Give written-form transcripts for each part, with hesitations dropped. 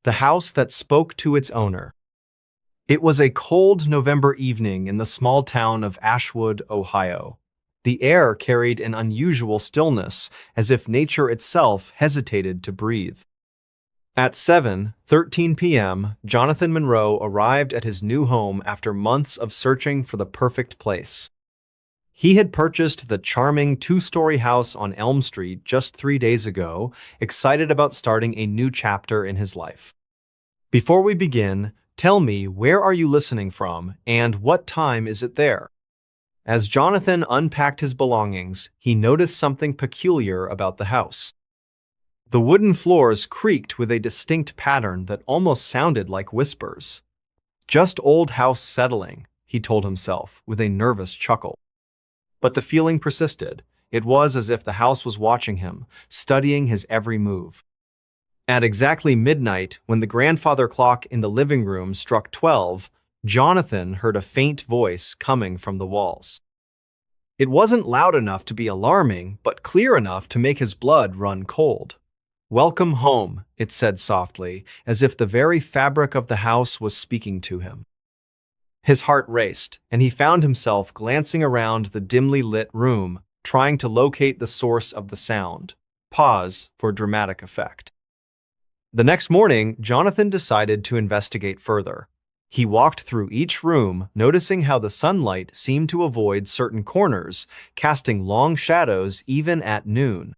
The house that spoke to its owner. It was a cold November evening in the small town of Ashwood, Ohio. The air carried an unusual stillness, as if nature itself hesitated to breathe. At 7:13 p.m., Jonathan Monroe arrived at his new home after months of searching for the perfect place. He had purchased the charming two-story house on Elm Street just 3 days ago, excited about starting a new chapter in his life. Before we begin, tell me, where are you listening from, and what time is it there? As Jonathan unpacked his belongings, he noticed something peculiar about the house. The wooden floors creaked with a distinct pattern that almost sounded like whispers. Just old house settling, he told himself, with a nervous chuckle. But the feeling persisted. It was as if the house was watching him, studying his every move. At exactly midnight, when the grandfather clock in the living room struck 12, Jonathan heard a faint voice coming from the walls. It wasn't loud enough to be alarming, but clear enough to make his blood run cold. "Welcome home," it said softly, as if the very fabric of the house was speaking to him. His heart raced, and he found himself glancing around the dimly lit room, trying to locate the source of the sound. Pause for dramatic effect. The next morning, Jonathan decided to investigate further. He walked through each room, noticing how the sunlight seemed to avoid certain corners, casting long shadows even at noon.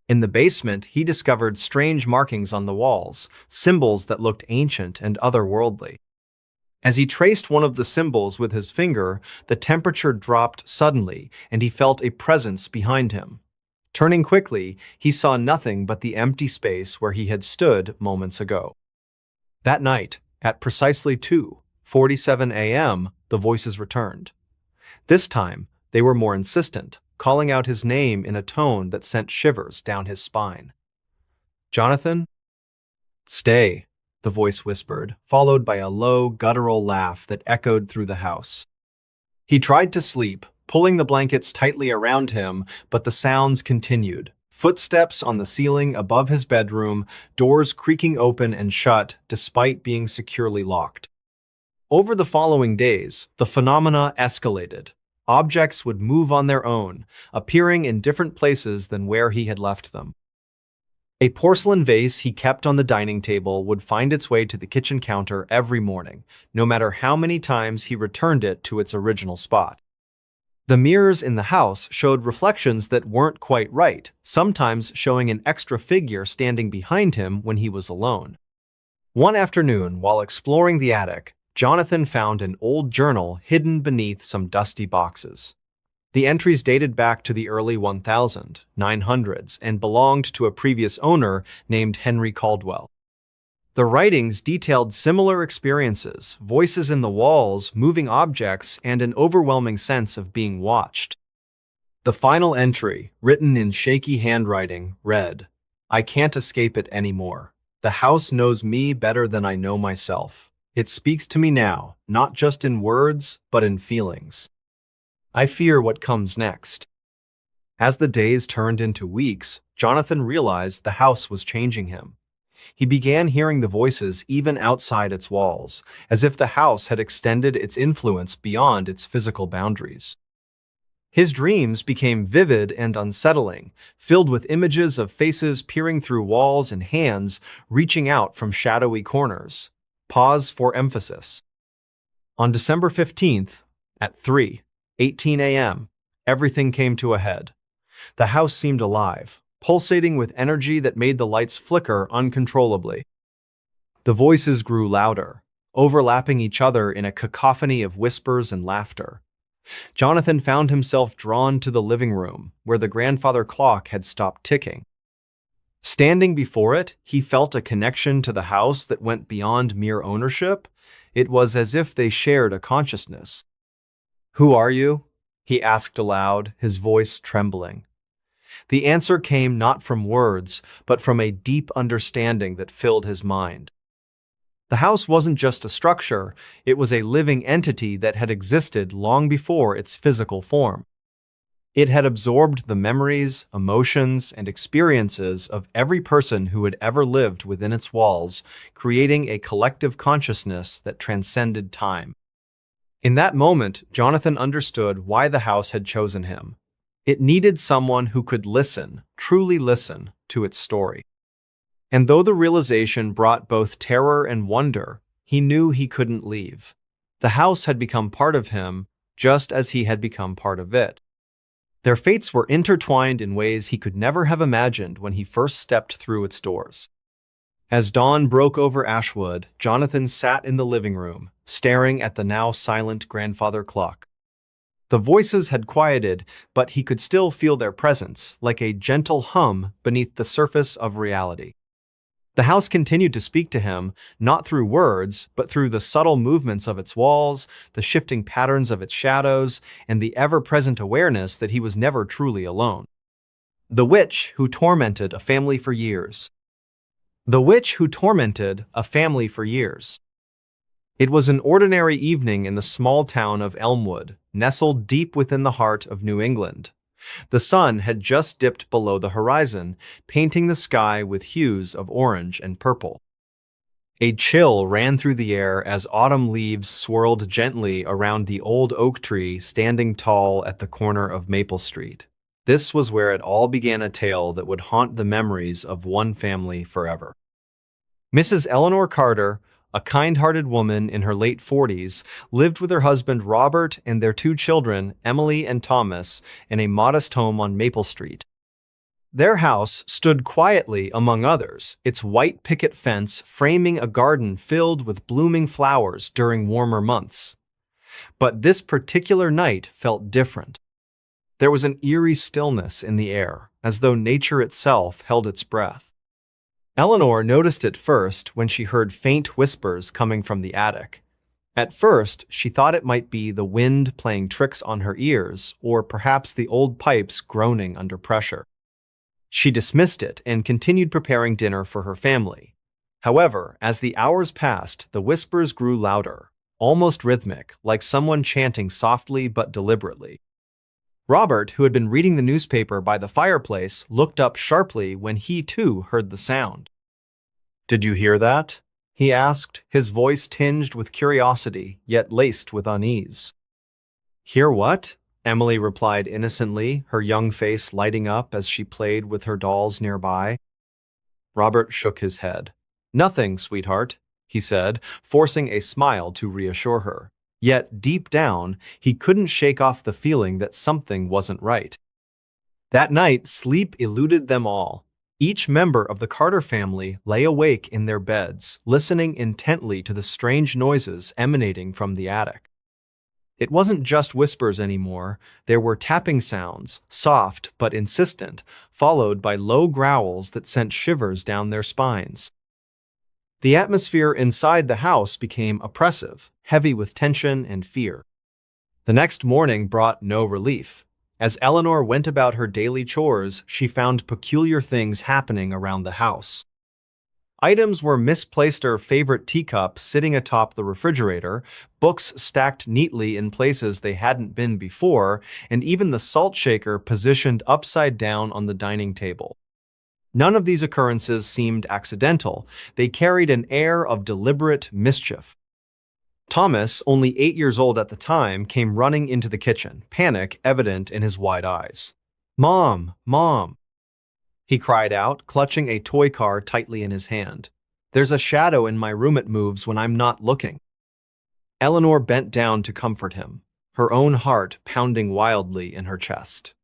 In the basement, he discovered strange markings on the walls, symbols that looked ancient and otherworldly. As he traced one of the symbols with his finger, the temperature dropped suddenly, and he felt a presence behind him. Turning quickly, he saw nothing but the empty space where he had stood moments ago. That night, at precisely 2:47 a.m., the voices returned. This time, they were more insistent, calling out his name in a tone that sent shivers down his spine. "Jonathan?" "Stay," the voice whispered, followed by a low, guttural laugh that echoed through the house. He tried to sleep, pulling the blankets tightly around him, but the sounds continued. Footsteps on the ceiling above his bedroom, doors creaking open and shut despite being securely locked. Over the following days, the phenomena escalated. Objects would move on their own, appearing in different places than where he had left them. A porcelain vase he kept on the dining table would find its way to the kitchen counter every morning, no matter how many times he returned it to its original spot. The mirrors in the house showed reflections that weren't quite right, sometimes showing an extra figure standing behind him when he was alone. One afternoon, while exploring the attic, Jonathan found an old journal hidden beneath some dusty boxes. The entries dated back to the early 1900s and belonged to a previous owner named Henry Caldwell. The writings detailed similar experiences, voices in the walls, moving objects, and an overwhelming sense of being watched. The final entry, written in shaky handwriting, read, "I can't escape it anymore. The house knows me better than I know myself. It speaks to me now, not just in words, but in feelings. I fear what comes next." As the days turned into weeks, Jonathan realized the house was changing him. He began hearing the voices even outside its walls, as if the house had extended its influence beyond its physical boundaries. His dreams became vivid and unsettling, filled with images of faces peering through walls and hands reaching out from shadowy corners. Pause for emphasis. On December 15th, at 3:18 a.m., everything came to a head. The house seemed alive, pulsating with energy that made the lights flicker uncontrollably. The voices grew louder, overlapping each other in a cacophony of whispers and laughter. Jonathan found himself drawn to the living room, where the grandfather clock had stopped ticking. Standing before it, he felt a connection to the house that went beyond mere ownership. It was as if they shared a consciousness. "Who are you?" he asked aloud, his voice trembling. The answer came not from words, but from a deep understanding that filled his mind. The house wasn't just a structure, it was a living entity that had existed long before its physical form. It had absorbed the memories, emotions, and experiences of every person who had ever lived within its walls, creating a collective consciousness that transcended time. In that moment, Jonathan understood why the house had chosen him. It needed someone who could listen, truly listen, to its story. And though the realization brought both terror and wonder, he knew he couldn't leave. The house had become part of him, just as he had become part of it. Their fates were intertwined in ways he could never have imagined when he first stepped through its doors. As dawn broke over Ashwood, Jonathan sat in the living room, staring at the now silent grandfather clock. The voices had quieted, but he could still feel their presence, like a gentle hum beneath the surface of reality. The house continued to speak to him, not through words, but through the subtle movements of its walls, the shifting patterns of its shadows, and the ever-present awareness that he was never truly alone. The witch who tormented a family for years. The witch who tormented a family for years. It was an ordinary evening in the small town of Elmwood, nestled deep within the heart of New England. The sun had just dipped below the horizon, painting the sky with hues of orange and purple. A chill ran through the air as autumn leaves swirled gently around the old oak tree standing tall at the corner of Maple Street. This was where it all began, a tale that would haunt the memories of one family forever. Mrs. Eleanor Carter, a kind-hearted woman in her late 40s, lived with her husband Robert and their two children, Emily and Thomas, in a modest home on Maple Street. Their house stood quietly among others, its white picket fence framing a garden filled with blooming flowers during warmer months. But this particular night felt different. There was an eerie stillness in the air, as though nature itself held its breath. Eleanor noticed it first when she heard faint whispers coming from the attic. At first, she thought it might be the wind playing tricks on her ears, or perhaps the old pipes groaning under pressure. She dismissed it and continued preparing dinner for her family. However, as the hours passed, the whispers grew louder, almost rhythmic, like someone chanting softly but deliberately. Robert, who had been reading the newspaper by the fireplace, looked up sharply when he too heard the sound. "Did you hear that?" he asked, his voice tinged with curiosity, yet laced with unease. "Hear what?" Emily replied innocently, her young face lighting up as she played with her dolls nearby. Robert shook his head. "Nothing, sweetheart," he said, forcing a smile to reassure her. Yet, deep down, he couldn't shake off the feeling that something wasn't right. That night, sleep eluded them all. Each member of the Carter family lay awake in their beds, listening intently to the strange noises emanating from the attic. It wasn't just whispers anymore. There were tapping sounds, soft but insistent, followed by low growls that sent shivers down their spines. The atmosphere inside the house became oppressive, heavy with tension and fear. The next morning brought no relief. As Eleanor went about her daily chores, she found peculiar things happening around the house. Items were misplaced, her favorite teacup sitting atop the refrigerator, books stacked neatly in places they hadn't been before, and even the salt shaker positioned upside down on the dining table. None of these occurrences seemed accidental. They carried an air of deliberate mischief. Thomas, only 8 years old at the time, came running into the kitchen, panic evident in his wide eyes. "Mom! Mom!" he cried out, clutching a toy car tightly in his hand. "There's a shadow in my room. It moves when I'm not looking." Eleanor bent down to comfort him, her own heart pounding wildly in her chest.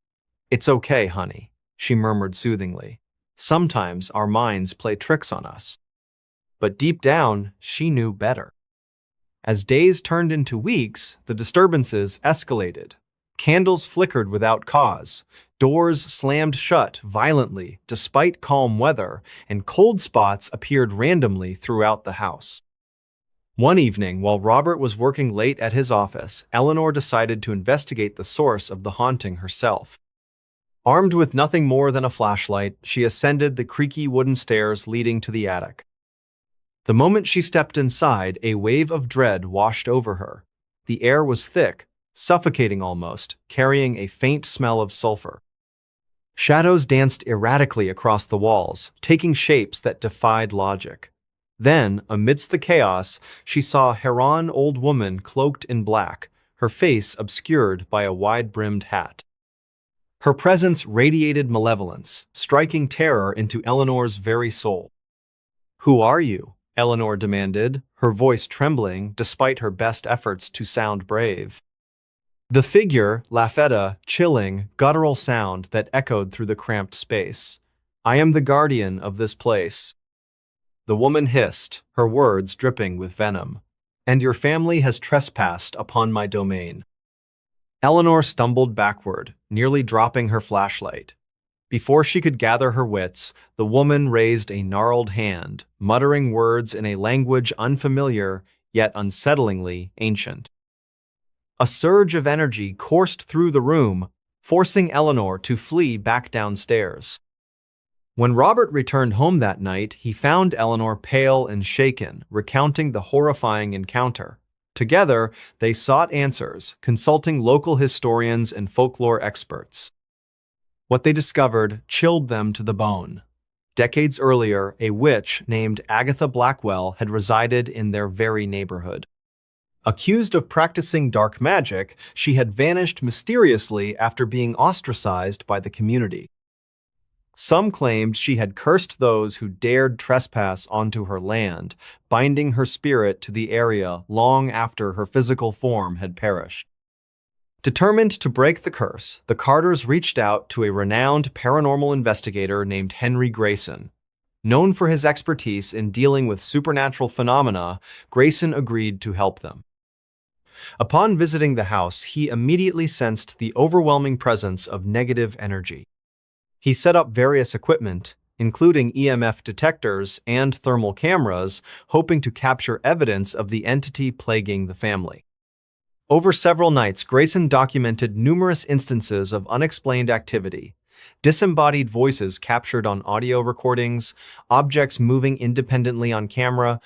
"It's okay, honey," she murmured soothingly. "Sometimes our minds play tricks on us." But deep down, she knew better. As days turned into weeks, the disturbances escalated. Candles flickered without cause, doors slammed shut violently despite calm weather, and cold spots appeared randomly throughout the house. One evening, while Robert was working late at his office, Eleanor decided to investigate the source of the haunting herself. Armed with nothing more than a flashlight, she ascended the creaky wooden stairs leading to the attic. The moment she stepped inside, a wave of dread washed over her. The air was thick, suffocating almost, carrying a faint smell of sulfur. Shadows danced erratically across the walls, taking shapes that defied logic. Then, amidst the chaos, she saw a Heron old woman cloaked in black, her face obscured by a wide-brimmed hat. Her presence radiated malevolence, striking terror into Eleanor's very soul. "Who are you?" Eleanor demanded, her voice trembling despite her best efforts to sound brave. The figure, laughed a chilling, guttural sound that echoed through the cramped space. "I am the guardian of this place." The woman hissed, her words dripping with venom. "And your family has trespassed upon my domain." Eleanor stumbled backward, nearly dropping her flashlight. Before she could gather her wits, the woman raised a gnarled hand, muttering words in a language unfamiliar, yet unsettlingly ancient. A surge of energy coursed through the room, forcing Eleanor to flee back downstairs. When Robert returned home that night, he found Eleanor pale and shaken, recounting the horrifying encounter. Together, they sought answers, consulting local historians and folklore experts. What they discovered chilled them to the bone. Decades earlier, a witch named Agatha Blackwell had resided in their very neighborhood. Accused of practicing dark magic, she had vanished mysteriously after being ostracized by the community. Some claimed she had cursed those who dared trespass onto her land, binding her spirit to the area long after her physical form had perished. Determined to break the curse, the Carters reached out to a renowned paranormal investigator named Henry Grayson. Known for his expertise in dealing with supernatural phenomena, Grayson agreed to help them. Upon visiting the house, he immediately sensed the overwhelming presence of negative energy. He set up various equipment, including EMF detectors and thermal cameras, hoping to capture evidence of the entity plaguing the family. Over several nights, Grayson documented numerous instances of unexplained activity, disembodied voices captured on audio recordings, objects moving independently on camera,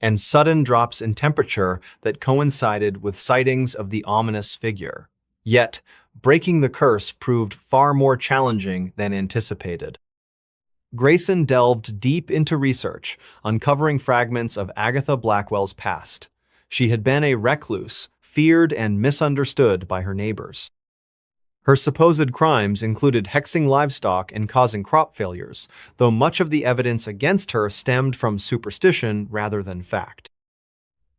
and sudden drops in temperature that coincided with sightings of the ominous figure. Yet, breaking the curse proved far more challenging than anticipated. Grayson delved deep into research, uncovering fragments of Agatha Blackwell's past. She had been a recluse, feared and misunderstood by her neighbors. Her supposed crimes included hexing livestock and causing crop failures, though much of the evidence against her stemmed from superstition rather than fact.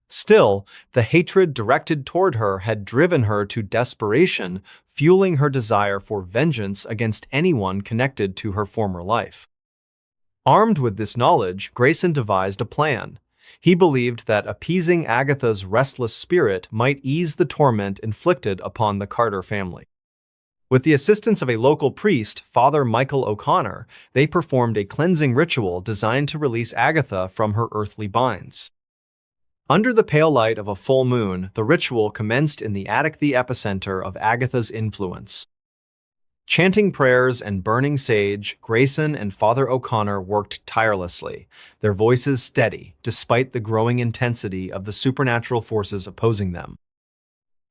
Still, the hatred directed toward her had driven her to desperation, fueling her desire for vengeance against anyone connected to her former life. Armed with this knowledge, Grayson devised a plan. He believed that appeasing Agatha's restless spirit might ease the torment inflicted upon the Carter family. With the assistance of a local priest, Father Michael O'Connor, they performed a cleansing ritual designed to release Agatha from her earthly binds. Under the pale light of a full moon, the ritual commenced in the attic, the epicenter of Agatha's influence. Chanting prayers and burning sage, Grayson and Father O'Connor worked tirelessly, their voices steady despite the growing intensity of the supernatural forces opposing them.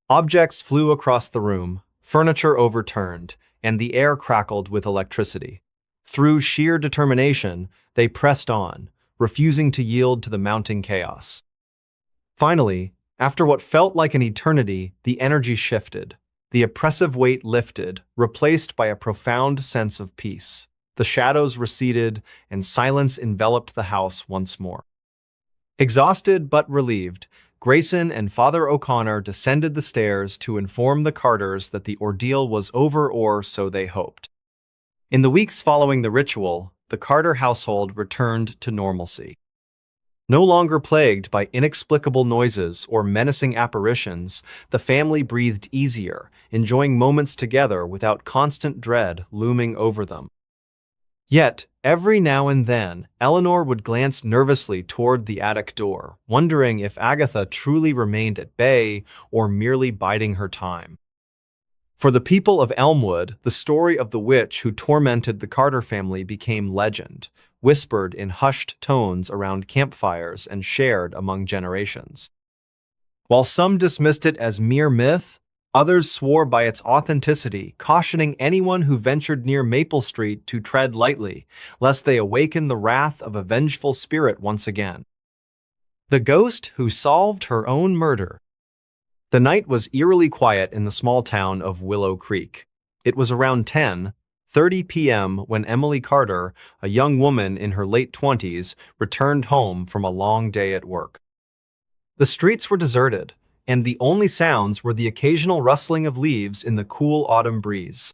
Objects flew across the room, furniture overturned, and the air crackled with electricity. Through sheer determination, they pressed on, refusing to yield to the mounting chaos. Finally, after what felt like an eternity, the energy shifted. The oppressive weight lifted, replaced by a profound sense of peace. The shadows receded, and silence enveloped the house once more. Exhausted but relieved, Grayson and Father O'Connor descended the stairs to inform the Carters that the ordeal was over, or so they hoped. In the weeks following the ritual, the Carter household returned to normalcy. No longer plagued by inexplicable noises or menacing apparitions, the family breathed easier, enjoying moments together without constant dread looming over them. Yet, every now and then, Eleanor would glance nervously toward the attic door, wondering if Agatha truly remained at bay or merely biding her time. For the people of Elmwood, the story of the witch who tormented the Carter family became legend, whispered in hushed tones around campfires and shared among generations. While some dismissed it as mere myth, Others swore by its authenticity, cautioning anyone who ventured near Maple Street to tread lightly, lest they awaken the wrath of a vengeful spirit once again. The ghost who solved her own murder. The night was eerily quiet in the small town of Willow Creek. It was around 10:30 p.m. when Emily Carter, a young woman in her late 20s, returned home from a long day at work. The streets were deserted, and the only sounds were the occasional rustling of leaves in the cool autumn breeze.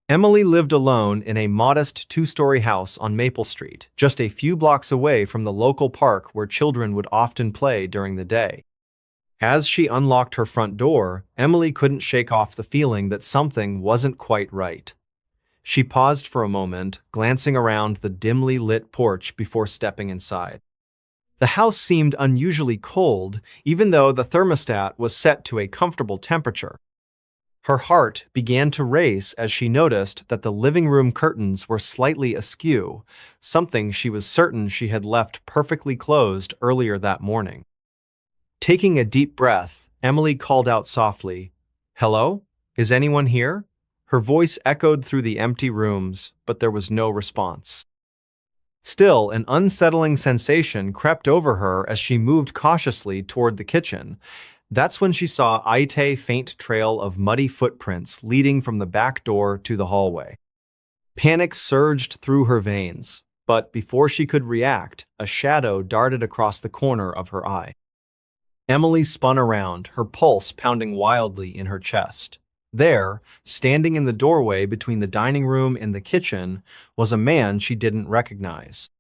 Emily lived alone in a modest two-story house on Maple Street, just a few blocks away from the local park where children would often play during the day. As she unlocked her front door, Emily couldn't shake off the feeling that something wasn't quite right. She paused for a moment, glancing around the dimly lit porch before stepping inside. The house seemed unusually cold, even though the thermostat was set to a comfortable temperature. Her heart began to race as she noticed that the living room curtains were slightly askew, something she was certain she had left perfectly closed earlier that morning. Taking a deep breath, Emily called out softly, "Hello? Is anyone here?" Her voice echoed through the empty rooms, but there was no response. Still, an unsettling sensation crept over her as she moved cautiously toward the kitchen. That's when she saw a faint trail of muddy footprints leading from the back door to the hallway. Panic surged through her veins, but before she could react, a shadow darted across the corner of her eye. Emily spun around, her pulse pounding wildly in her chest. There, standing in the doorway between the dining room and the kitchen, was a man she didn't recognize.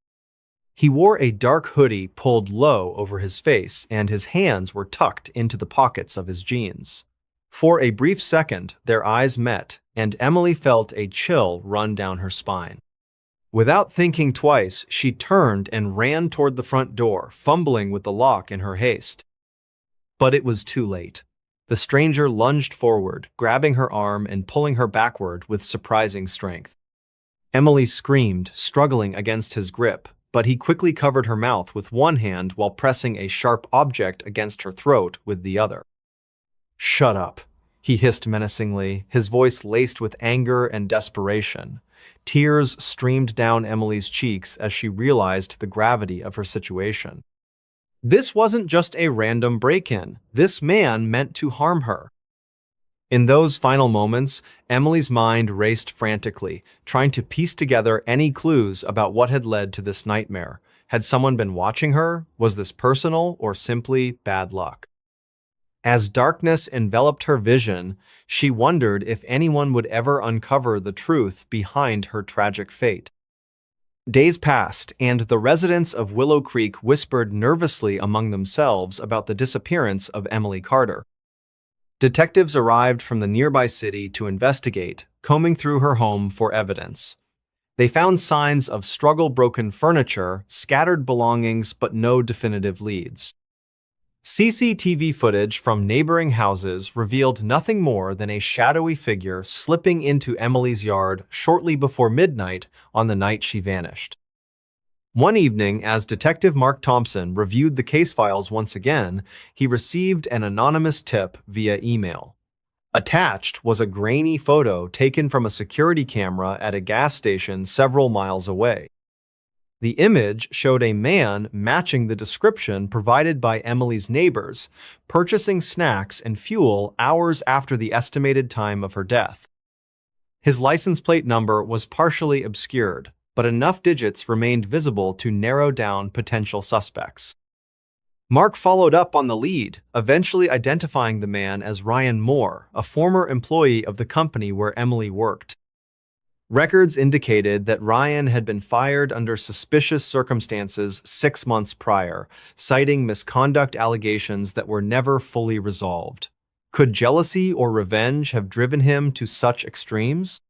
He wore a dark hoodie pulled low over his face, and his hands were tucked into the pockets of his jeans. For a brief second, their eyes met, and Emily felt a chill run down her spine. Without thinking twice, she turned and ran toward the front door, fumbling with the lock in her haste. But it was too late. The stranger lunged forward, grabbing her arm and pulling her backward with surprising strength. Emily screamed, struggling against his grip, but he quickly covered her mouth with one hand while pressing a sharp object against her throat with the other. "Shut up," he hissed menacingly, his voice laced with anger and desperation. Tears streamed down Emily's cheeks as she realized the gravity of her situation. This wasn't just a random break-in. This man meant to harm her. In those final moments, Emily's mind raced frantically, trying to piece together any clues about what had led to this nightmare. Had someone been watching her? Was this personal or simply bad luck? As darkness enveloped her vision, she wondered if anyone would ever uncover the truth behind her tragic fate. Days passed, and the residents of Willow Creek whispered nervously among themselves about the disappearance of Emily Carter. Detectives arrived from the nearby city to investigate, combing through her home for evidence. They found signs of struggle-broken furniture, scattered belongings, but no definitive leads. CCTV footage from neighboring houses revealed nothing more than a shadowy figure slipping into Emily's yard shortly before midnight on the night she vanished. One evening, as Detective Mark Thompson reviewed the case files once again, he received an anonymous tip via email. Attached was a grainy photo taken from a security camera at a gas station several miles away. The image showed a man matching the description provided by Emily's neighbors, purchasing snacks and fuel hours after the estimated time of her death. His license plate number was partially obscured, but enough digits remained visible to narrow down potential suspects. Mark followed up on the lead, eventually identifying the man as Ryan Moore, a former employee of the company where Emily worked. Records indicated that Ryan had been fired under suspicious circumstances 6 months prior, citing misconduct allegations that were never fully resolved. Could jealousy or revenge have driven him to such extremes?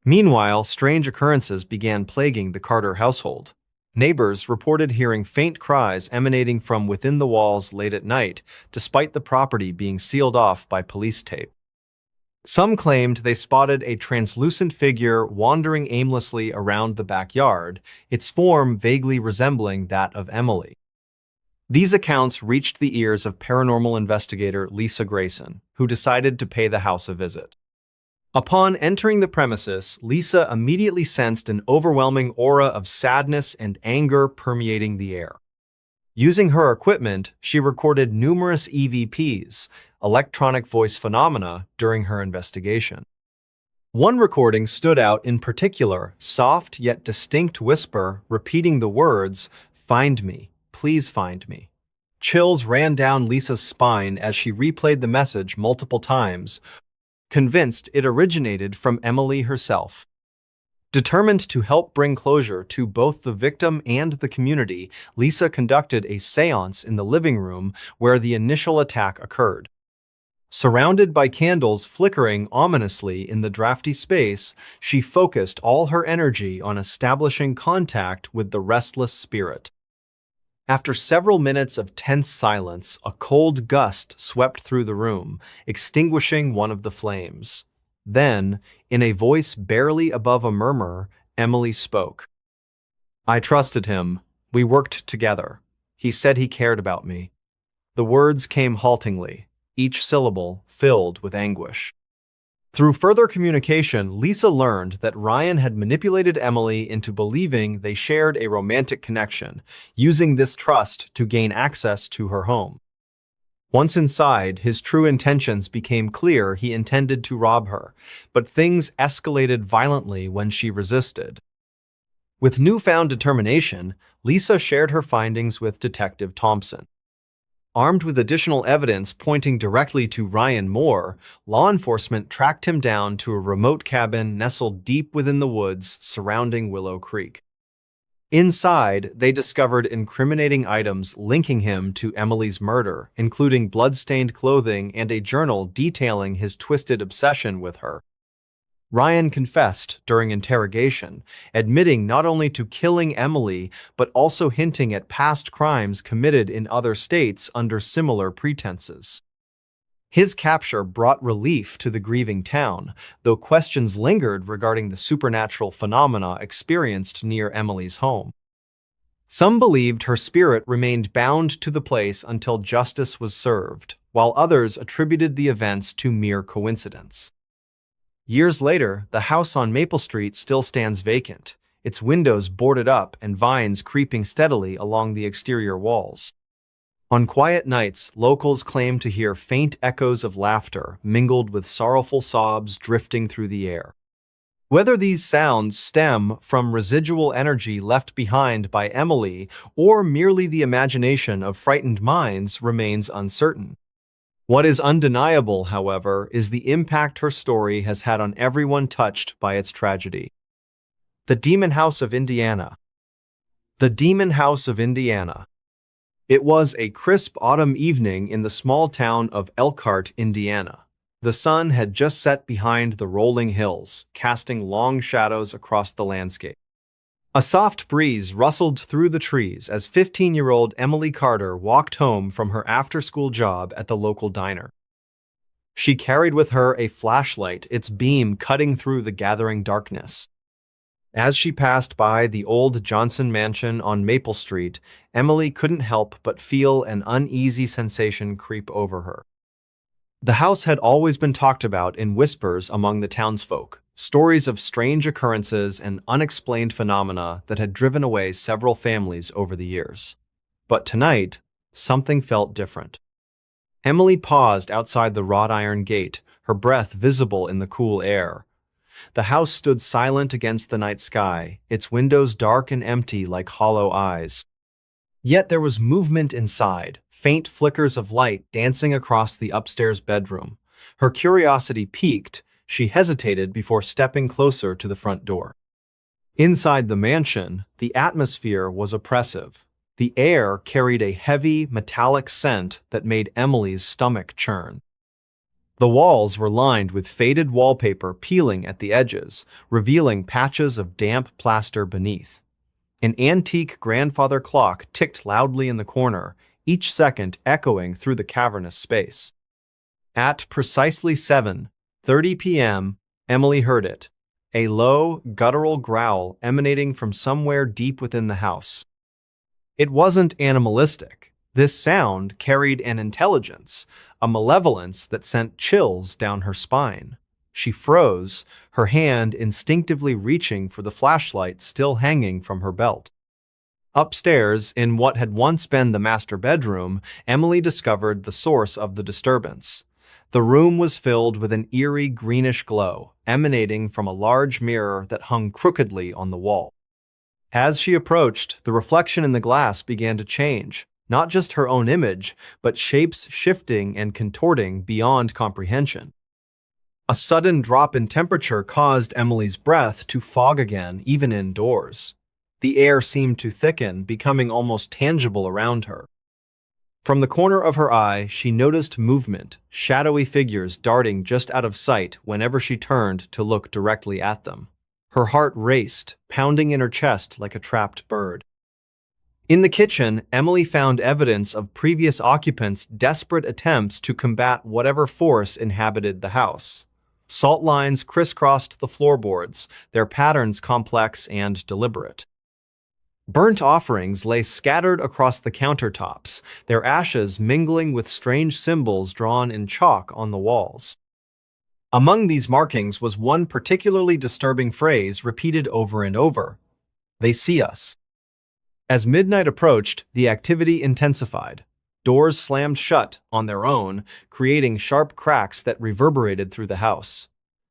Meanwhile, strange occurrences began plaguing the Carter household. Neighbors reported hearing faint cries emanating from within the walls late at night, despite the property being sealed off by police tape. Some claimed they spotted a translucent figure wandering aimlessly around the backyard, its form vaguely resembling that of Emily. These accounts reached the ears of paranormal investigator Lisa Grayson, who decided to pay the house a visit. Upon entering the premises, Lisa immediately sensed an overwhelming aura of sadness and anger permeating the air. Using her equipment, she recorded numerous EVPs, electronic voice phenomena, during her investigation. One recording stood out in particular, soft yet distinct whisper repeating the words, "Find me, please find me." Chills ran down Lisa's spine as she replayed the message multiple times, convinced it originated from Emily herself. Determined to help bring closure to both the victim and the community, Lisa conducted a séance in the living room where the initial attack occurred. Surrounded by candles flickering ominously in the drafty space, she focused all her energy on establishing contact with the restless spirit. After several minutes of tense silence, a cold gust swept through the room, extinguishing one of the flames. Then, in a voice barely above a murmur, Emily spoke. "I trusted him. We worked together. He said he cared about me." The words came haltingly, each syllable filled with anguish. Through further communication, Lisa learned that Ryan had manipulated Emily into believing they shared a romantic connection, using this trust to gain access to her home. Once inside, his true intentions became clear. He intended to rob her, but things escalated violently when she resisted. With newfound determination, Lisa shared her findings with Detective Thompson. Armed with additional evidence pointing directly to Ryan Moore, law enforcement tracked him down to a remote cabin nestled deep within the woods surrounding Willow Creek. Inside, they discovered incriminating items linking him to Emily's murder, including blood-stained clothing and a journal detailing his twisted obsession with her. Ryan confessed during interrogation, admitting not only to killing Emily, but also hinting at past crimes committed in other states under similar pretenses. His capture brought relief to the grieving town, though questions lingered regarding the supernatural phenomena experienced near Emily's home. Some believed her spirit remained bound to the place until justice was served, while others attributed the events to mere coincidence. Years later, the house on Maple Street still stands vacant, its windows boarded up and vines creeping steadily along the exterior walls. On quiet nights, locals claim to hear faint echoes of laughter mingled with sorrowful sobs drifting through the air. Whether these sounds stem from residual energy left behind by Emily or merely the imagination of frightened minds remains uncertain. What is undeniable, however, is the impact her story has had on everyone touched by its tragedy. The Demon House of Indiana. The Demon House of Indiana. It was a crisp autumn evening in the small town of Elkhart, Indiana. The sun had just set behind the rolling hills, casting long shadows across the landscape. A soft breeze rustled through the trees as 15-year-old Emily Carter walked home from her after-school job at the local diner. She carried with her a flashlight, its beam cutting through the gathering darkness. As she passed by the old Johnson mansion on Maple Street, Emily couldn't help but feel an uneasy sensation creep over her. The house had always been talked about in whispers among the townsfolk, stories of strange occurrences and unexplained phenomena that had driven away several families over the years. But tonight, something felt different. Emily paused outside the wrought iron gate, her breath visible in the cool air. The house stood silent against the night sky, its windows dark and empty like hollow eyes. Yet there was movement inside, faint flickers of light dancing across the upstairs bedroom. Her curiosity piqued. She hesitated before stepping closer to the front door. Inside the mansion, the atmosphere was oppressive. The air carried a heavy, metallic scent that made Emily's stomach churn. The walls were lined with faded wallpaper peeling at the edges, revealing patches of damp plaster beneath. An antique grandfather clock ticked loudly in the corner, each second echoing through the cavernous space. At precisely 7:30 p.m., Emily heard it, a low, guttural growl emanating from somewhere deep within the house. It wasn't animalistic. This sound carried an intelligence, a malevolence that sent chills down her spine. She froze, her hand instinctively reaching for the flashlight still hanging from her belt. Upstairs, in what had once been the master bedroom, Emily discovered the source of the disturbance. The room was filled with an eerie greenish glow, emanating from a large mirror that hung crookedly on the wall. As she approached, the reflection in the glass began to change, not just her own image, but shapes shifting and contorting beyond comprehension. A sudden drop in temperature caused Emily's breath to fog again, even indoors. The air seemed to thicken, becoming almost tangible around her. From the corner of her eye, she noticed movement, shadowy figures darting just out of sight whenever she turned to look directly at them. Her heart raced, pounding in her chest like a trapped bird. In the kitchen, Emily found evidence of previous occupants' desperate attempts to combat whatever force inhabited the house. Salt lines crisscrossed the floorboards, their patterns complex and deliberate. Burnt offerings lay scattered across the countertops, their ashes mingling with strange symbols drawn in chalk on the walls. Among these markings was one particularly disturbing phrase repeated over and over: "They see us." As midnight approached, the activity intensified. Doors slammed shut on their own, creating sharp cracks that reverberated through the house.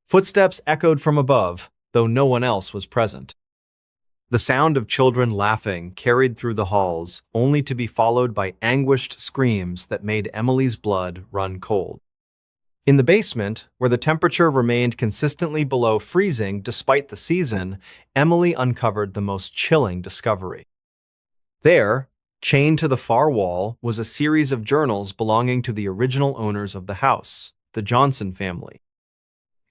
Footsteps echoed from above, though no one else was present. The sound of children laughing carried through the halls, only to be followed by anguished screams that made Emily's blood run cold. In the basement, where the temperature remained consistently below freezing despite the season, Emily uncovered the most chilling discovery. There, chained to the far wall, was a series of journals belonging to the original owners of the house, the Johnson family.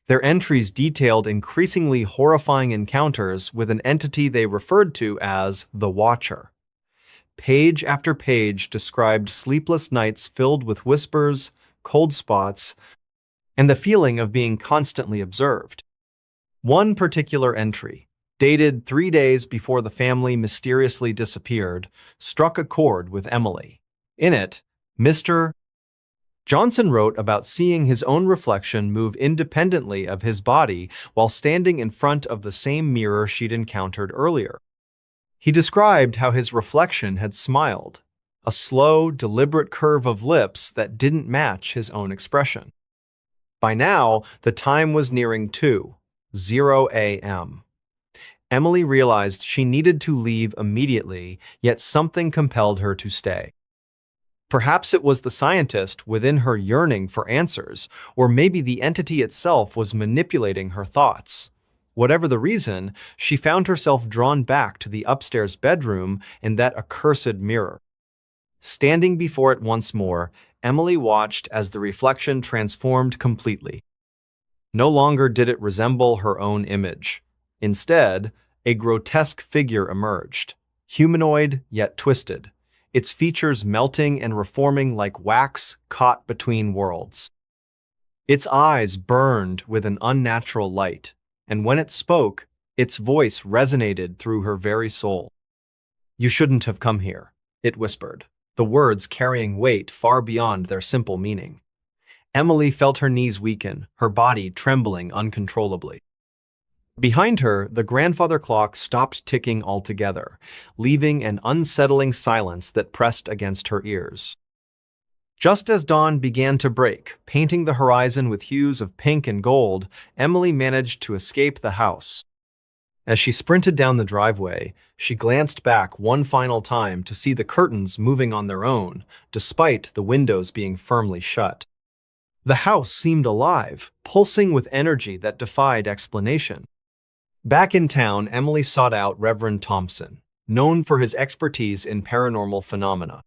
Their entries detailed increasingly horrifying encounters with an entity they referred to as the Watcher. Page after page described sleepless nights filled with whispers, cold spots, and the feeling of being constantly observed. One particular entry, dated 3 days before the family mysteriously disappeared, struck a chord with Emily. In it, Mr. Johnson wrote about seeing his own reflection move independently of his body while standing in front of the same mirror she'd encountered earlier. He described how his reflection had smiled, a slow, deliberate curve of lips that didn't match his own expression. By now, the time was nearing 2:00 a.m. Emily realized she needed to leave immediately, yet something compelled her to stay. Perhaps it was the scientist within her yearning for answers, or maybe the entity itself was manipulating her thoughts. Whatever the reason, she found herself drawn back to the upstairs bedroom and that accursed mirror. Standing before it once more, Emily watched as the reflection transformed completely. No longer did it resemble her own image. Instead, a grotesque figure emerged, humanoid yet twisted, its features melting and reforming like wax caught between worlds. Its eyes burned with an unnatural light, and when it spoke, its voice resonated through her very soul. "You shouldn't have come here," it whispered, the words carrying weight far beyond their simple meaning. Emily felt her knees weaken, her body trembling uncontrollably. Behind her, the grandfather clock stopped ticking altogether, leaving an unsettling silence that pressed against her ears. Just as dawn began to break, painting the horizon with hues of pink and gold, Emily managed to escape the house. As she sprinted down the driveway, she glanced back one final time to see the curtains moving on their own, despite the windows being firmly shut. The house seemed alive, pulsing with energy that defied explanation. Back in town, Emily sought out Reverend Thompson, known for his expertise in paranormal phenomena.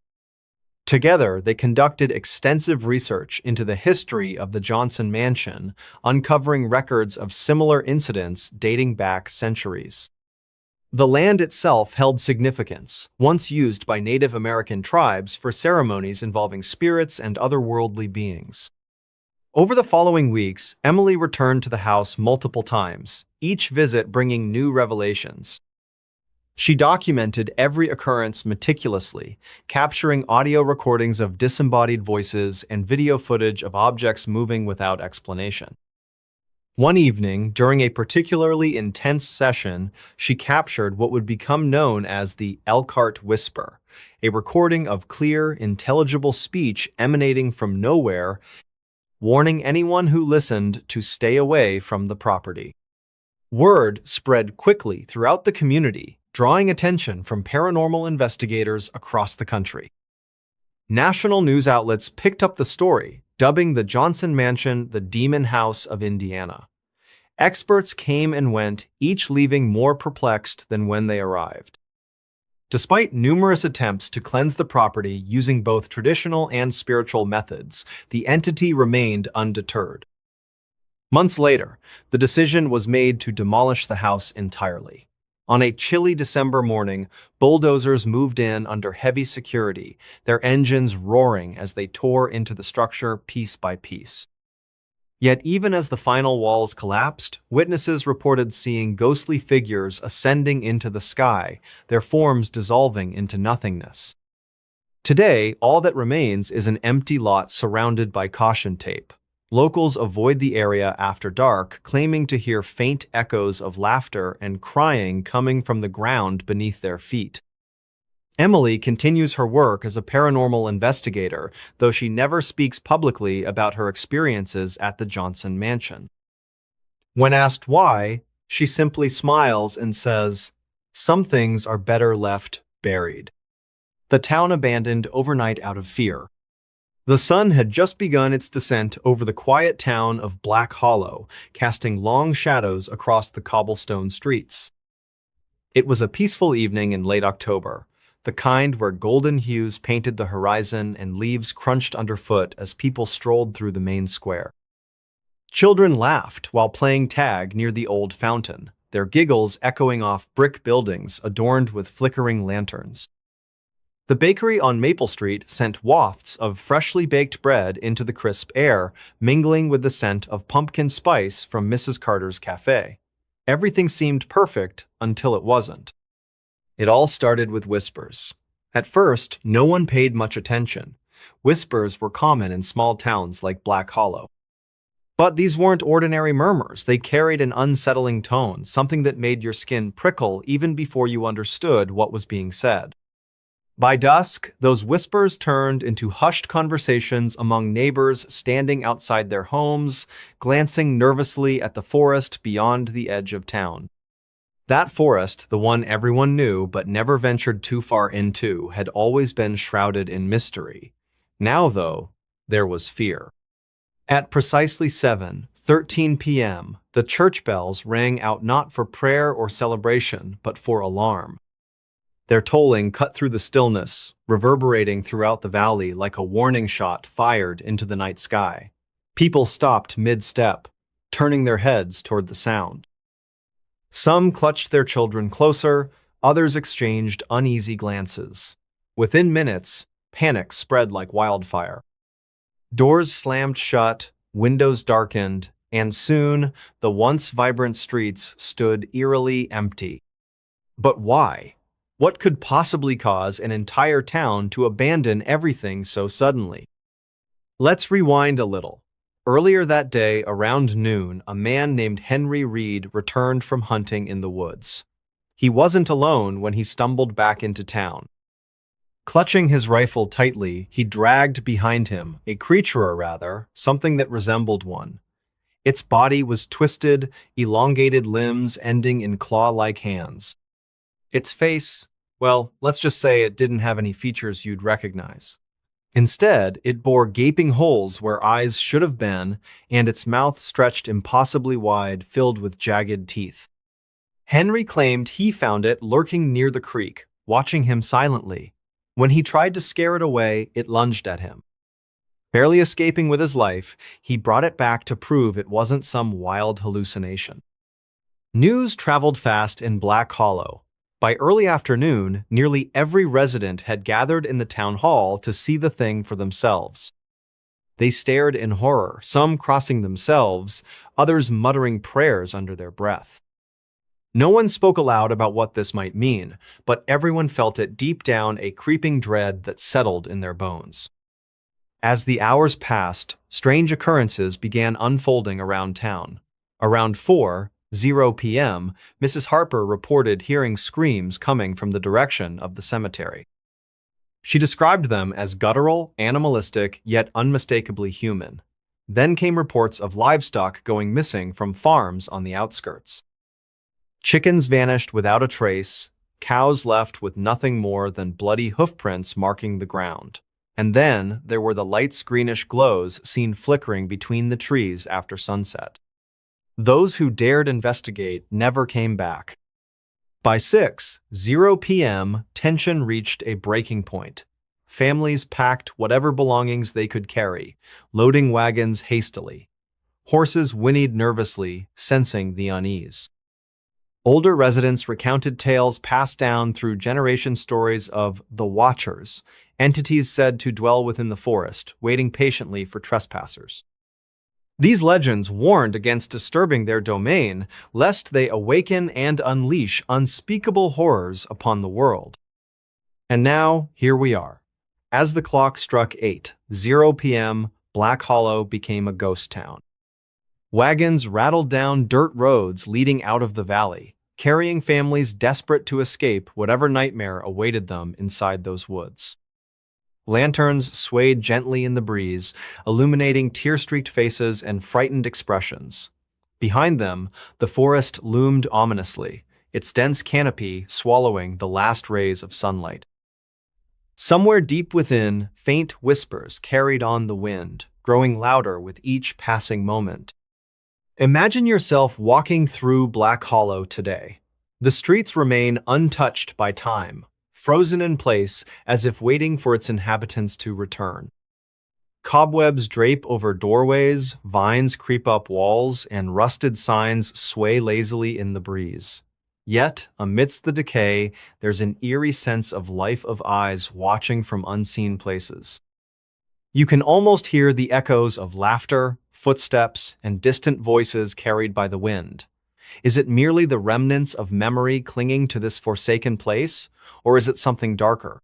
Together, they conducted extensive research into the history of the Johnson mansion, uncovering records of similar incidents dating back centuries. The land itself held significance, once used by Native American tribes for ceremonies involving spirits and otherworldly beings. Over the following weeks, Emily returned to the house multiple times, each visit bringing new revelations. She documented every occurrence meticulously, capturing audio recordings of disembodied voices and video footage of objects moving without explanation. One evening, during a particularly intense session, she captured what would become known as the Elkhart Whisper, a recording of clear, intelligible speech emanating from nowhere, warning anyone who listened to stay away from the property. Word spread quickly throughout the community, drawing attention from paranormal investigators across the country. National news outlets picked up the story, dubbing the Johnson Mansion the Demon House of Indiana. Experts came and went, each leaving more perplexed than when they arrived. Despite numerous attempts to cleanse the property using both traditional and spiritual methods, the entity remained undeterred. Months later, the decision was made to demolish the house entirely. On a chilly December morning, bulldozers moved in under heavy security, their engines roaring as they tore into the structure piece by piece. Yet even as the final walls collapsed, witnesses reported seeing ghostly figures ascending into the sky, their forms dissolving into nothingness. Today, all that remains is an empty lot surrounded by caution tape. Locals avoid the area after dark, claiming to hear faint echoes of laughter and crying coming from the ground beneath their feet. Emily continues her work as a paranormal investigator, though she never speaks publicly about her experiences at the Johnson Mansion. When asked why, she simply smiles and says, "Some things are better left buried." The town abandoned overnight out of fear. The sun had just begun its descent over the quiet town of Black Hollow, casting long shadows across the cobblestone streets. It was a peaceful evening in late October, the kind where golden hues painted the horizon and leaves crunched underfoot as people strolled through the main square. Children laughed while playing tag near the old fountain, their giggles echoing off brick buildings adorned with flickering lanterns. The bakery on Maple Street sent wafts of freshly baked bread into the crisp air, mingling with the scent of pumpkin spice from Mrs. Carter's cafe. Everything seemed perfect until it wasn't. It all started with whispers. At first, no one paid much attention. Whispers were common in small towns like Black Hollow. But these weren't ordinary murmurs. They carried an unsettling tone, something that made your skin prickle even before you understood what was being said. By dusk, those whispers turned into hushed conversations among neighbors standing outside their homes, glancing nervously at the forest beyond the edge of town. That forest, the one everyone knew but never ventured too far into, had always been shrouded in mystery. Now, though, there was fear. At precisely 7:13 p.m., the church bells rang out not for prayer or celebration, but for alarm. Their tolling cut through the stillness, reverberating throughout the valley like a warning shot fired into the night sky. People stopped mid-step, turning their heads toward the sound. Some clutched their children closer, others exchanged uneasy glances. Within minutes, panic spread like wildfire. Doors slammed shut, windows darkened, and soon the once vibrant streets stood eerily empty. But why? What could possibly cause an entire town to abandon everything so suddenly? Let's rewind a little. Earlier that day, around noon, a man named Henry Reed returned from hunting in the woods. He wasn't alone when he stumbled back into town. Clutching his rifle tightly, he dragged behind him a creature, or rather, something that resembled one. Its body was twisted, elongated limbs ending in claw-like hands. Its face, well, let's just say it didn't have any features you'd recognize. Instead, it bore gaping holes where eyes should have been, and its mouth stretched impossibly wide, filled with jagged teeth. Henry claimed he found it lurking near the creek, watching him silently. When he tried to scare it away, it lunged at him. Barely escaping with his life, he brought it back to prove it wasn't some wild hallucination. News traveled fast in Black Hollow. By early afternoon, nearly every resident had gathered in the town hall to see the thing for themselves. They stared in horror, some crossing themselves, others muttering prayers under their breath. No one spoke aloud about what this might mean, but everyone felt it deep down, a creeping dread that settled in their bones. As the hours passed, strange occurrences began unfolding around town. Around 4:00 p.m., Mrs. Harper reported hearing screams coming from the direction of the cemetery. She described them as guttural, animalistic, yet unmistakably human. Then came reports of livestock going missing from farms on the outskirts. Chickens vanished without a trace, cows left with nothing more than bloody hoofprints marking the ground. And then there were the light greenish glows seen flickering between the trees after sunset. Those who dared investigate never came back. By 6:00 p.m., tension reached a breaking point. Families packed whatever belongings they could carry, loading wagons hastily. Horses whinnied nervously, sensing the unease. Older residents recounted tales passed down through generation stories of the Watchers, entities said to dwell within the forest, waiting patiently for trespassers. These legends warned against disturbing their domain, lest they awaken and unleash unspeakable horrors upon the world. And now, here we are. As the clock struck 8:00 p.m., Black Hollow became a ghost town. Wagons rattled down dirt roads leading out of the valley, carrying families desperate to escape whatever nightmare awaited them inside those woods. Lanterns swayed gently in the breeze, illuminating tear-streaked faces and frightened expressions. Behind them, the forest loomed ominously, its dense canopy swallowing the last rays of sunlight. Somewhere deep within, faint whispers carried on the wind, growing louder with each passing moment. Imagine yourself walking through Black Hollow today. The streets remain untouched by time, frozen in place as if waiting for its inhabitants to return. Cobwebs drape over doorways, vines creep up walls, and rusted signs sway lazily in the breeze. Yet, amidst the decay, there's an eerie sense of life, of eyes watching from unseen places. You can almost hear the echoes of laughter, footsteps, and distant voices carried by the wind. Is it merely the remnants of memory clinging to this forsaken place, or is it something darker?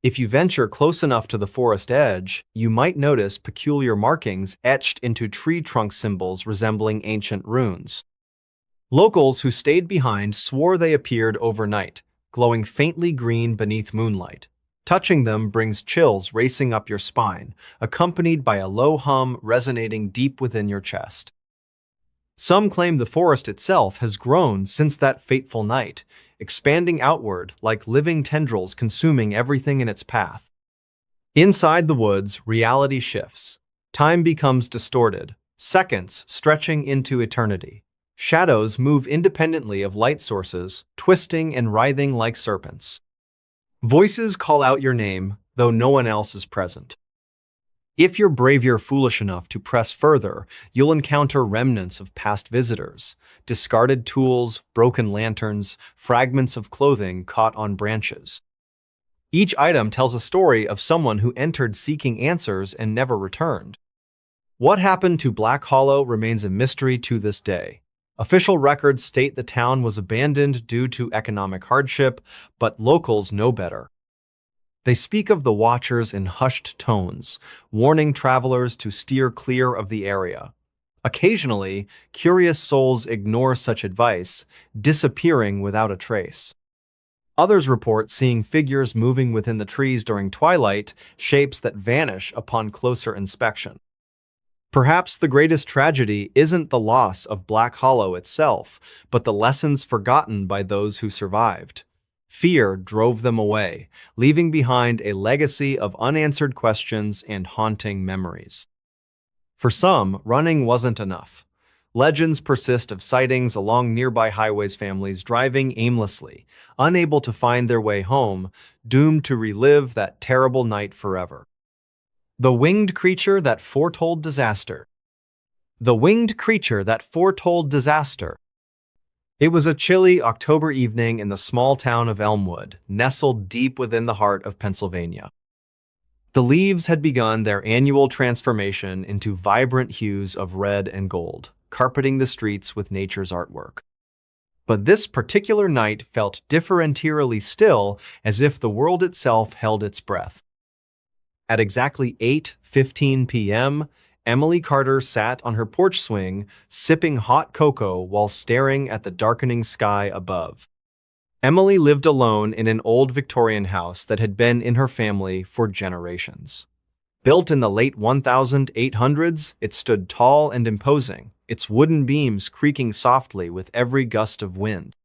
If you venture close enough to the forest edge, you might notice peculiar markings etched into tree trunk symbols resembling ancient runes. Locals who stayed behind swore they appeared overnight, glowing faintly green beneath moonlight. Touching them brings chills racing up your spine, accompanied by a low hum resonating deep within your chest. Some claim the forest itself has grown since that fateful night, expanding outward like living tendrils consuming everything in its path. Inside the woods, reality shifts. Time becomes distorted, seconds stretching into eternity. Shadows move independently of light sources, twisting and writhing like serpents. Voices call out your name, though no one else is present. If you're brave, you're foolish enough to press further, you'll encounter remnants of past visitors, discarded tools, broken lanterns, fragments of clothing caught on branches. Each item tells a story of someone who entered seeking answers and never returned. What happened to Black Hollow remains a mystery to this day. Official records state the town was abandoned due to economic hardship, but locals know better. They speak of the Watchers in hushed tones, warning travelers to steer clear of the area. Occasionally, curious souls ignore such advice, disappearing without a trace. Others report seeing figures moving within the trees during twilight, shapes that vanish upon closer inspection. Perhaps the greatest tragedy isn't the loss of Black Hollow itself, but the lessons forgotten by those who survived. Fear drove them away, leaving behind a legacy of unanswered questions and haunting memories. For some, running wasn't enough. Legends persist of sightings along nearby highways, families driving aimlessly, unable to find their way home, doomed to relive that terrible night forever. The winged creature that foretold disaster. The winged creature that foretold disaster. It was a chilly October evening in the small town of Elmwood, nestled deep within the heart of Pennsylvania. The leaves had begun their annual transformation into vibrant hues of red and gold, carpeting the streets with nature's artwork. But this particular night felt differentially still, as if the world itself held its breath. At exactly 8:15 p.m., Emily Carter sat on her porch swing, sipping hot cocoa while staring at the darkening sky above. Emily lived alone in an old Victorian house that had been in her family for generations. Built in the late 1800s, it stood tall and imposing, its wooden beams creaking softly with every gust of wind.